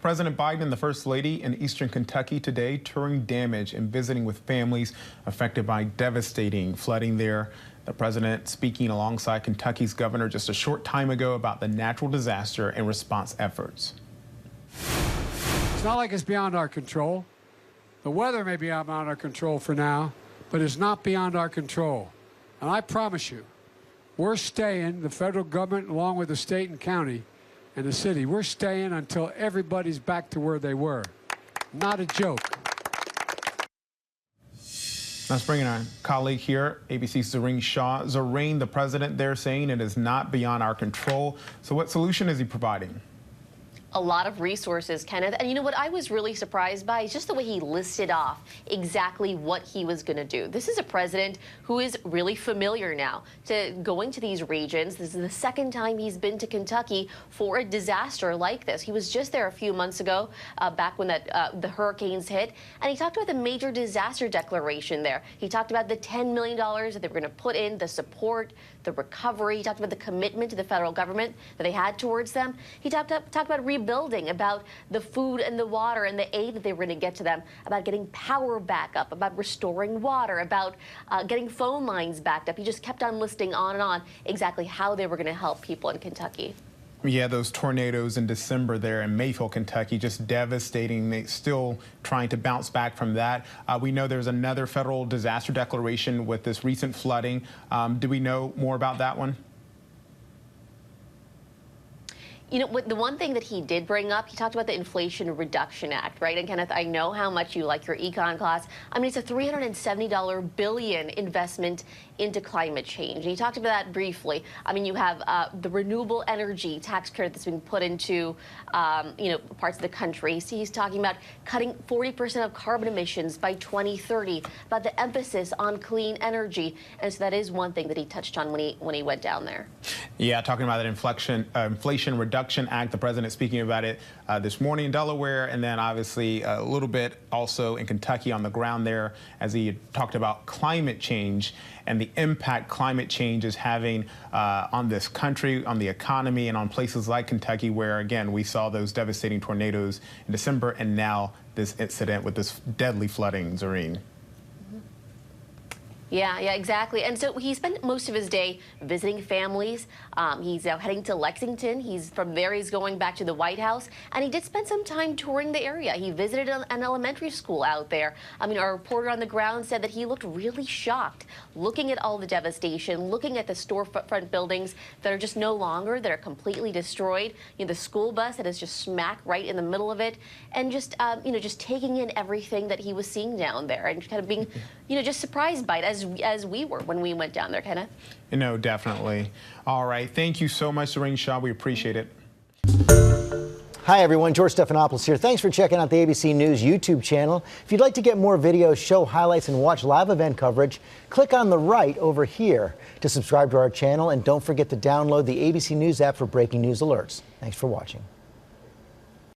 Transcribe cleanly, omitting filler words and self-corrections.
President Biden and the First Lady in eastern Kentucky today touring damage and visiting with families affected by devastating flooding there. The president speaking alongside Kentucky's governor just a short time ago about the natural disaster and response efforts. It's not like it's beyond our control. The weather may be beyond our control for now, but it's not beyond our control. And I promise you, we're staying, the federal government along with the state and county and the city, we're staying until everybody's back to where they were. Not a joke. Let's bring in our colleague here, ABC's Zohreen Shah. Zohreen, the president there saying it is not beyond our control. So what solution is he providing? A lot of resources, Kenneth. And you know what I was really surprised by is just the way he listed off exactly what he was going to do. This is a president who is really familiar now to going to these regions. This is the second time he's been to Kentucky for a disaster like this. He was just there a few months ago, back when the hurricanes hit, and he talked about the major disaster declaration there. He talked about the $10 million that they were going to put in, the support, the recovery. He talked about the commitment to the federal government that they had towards them. He talked about rebuilding, about the food and the water and the aid that they were going to get to them, about getting power back up, about restoring water, about getting phone lines backed up. He just kept on listing on and on exactly how they were going to help people in Kentucky. Yeah, those tornadoes in December there in Mayfield, Kentucky, just devastating. They still trying to bounce back from that. We know there's another federal disaster declaration with this recent flooding. Do we know more about that one? You know, the one thing that he did bring up, he talked about the Inflation Reduction Act, right? And Kenneth, I know how much you like your econ class. I mean, it's a $370 billion investment into climate change. And he talked about that briefly. I mean, you have the renewable energy tax credit that's being put into, you know, parts of the country. So he's talking about cutting 40% of carbon emissions by 2030, about the emphasis on clean energy. And so that is one thing that he touched on when he went down there. Yeah, talking about that Inflation Reduction Act, the president speaking about it this morning in Delaware, and then obviously a little bit also in Kentucky on the ground there as he talked about climate change and the impact climate change is having on this country, on the economy, and on places like Kentucky where, again, we saw those devastating tornadoes in December and now this incident with this deadly flooding, Zohreen. Yeah, exactly. And so he spent most of his day visiting families. He's now heading to Lexington. From there, he's going back to the White House. And he did spend some time touring the area. He visited an elementary school out there. I mean, our reporter on the ground said that he looked really shocked looking at all the devastation, looking at the storefront buildings that are just no longer, that are completely destroyed. You know, the school bus that is just smack right in the middle of it. And just, you know, just taking in everything that he was seeing down there and kind of being, you know, just surprised by it as we were when we went down there, Kenneth. You know, definitely. All right. Thank you so much, Zohreen Shah. We appreciate it. Hi, everyone. George Stephanopoulos here. Thanks for checking out the ABC News YouTube channel. If you'd like to get more videos, show highlights, and watch live event coverage, click on the right over here to subscribe to our channel. And don't forget to download the ABC News app for breaking news alerts. Thanks for watching.